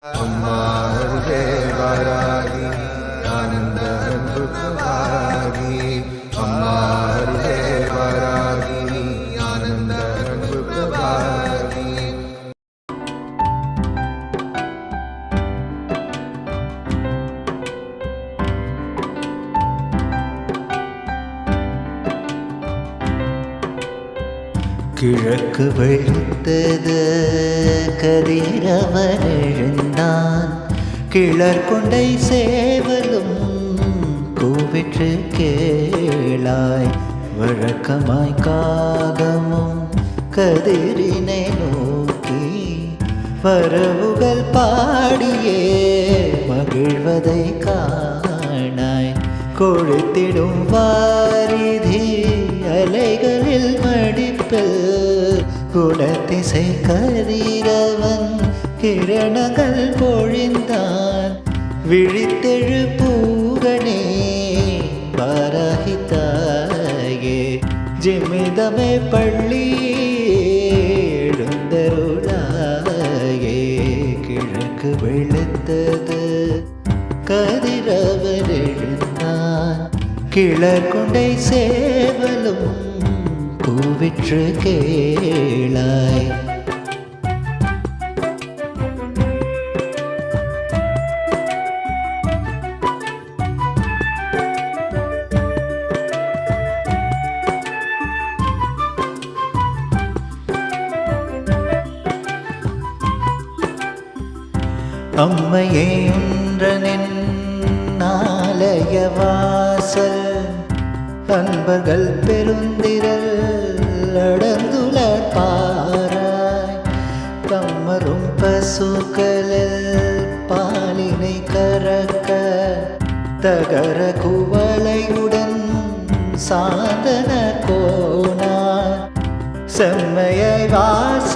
அம்மா அருகே வாராகி ஆனந்த அன்புக்கு வாராகி அம்மா அருகே வாராகி ஆனந்த அன்புக்கு வாராகி கிழக்கு வெளுத்தது கதிரவன் எழுந்தான், கிளர் கொண்டை சேவலும் கூவிற்று கேளாய். வழக்கமாய் காகமும் கதிரினை நோக்கி பறவுகள் பாடியே மகிழ்வதை காணாய். கொழுத்திடும் வாரிதி அலைகளில் மடிப்பில் குணத்திசை கதிரவன் கிரணங்கள் பொழிந்தான். விழித்தெழு பூரணே பாராகித்தாயே, ஜிமிதமே பள்ளி எழுந்தருளாயே. கிழக்கு வெளுத்தது கதிரவன் எழுந்தான், கிளர் கொண்டை சேவலும் கூவிற்று கேளாய். அம்மையே உன்றனின் ஆலய வாசல், அன்பர்கள் பெருந்திரல் அடந்துலர் பாராய். கம்மரும் பசுக்களில் பாலினை கறக்க தகர குவளையுடன் சாதன கோணார். செம்மையை வாச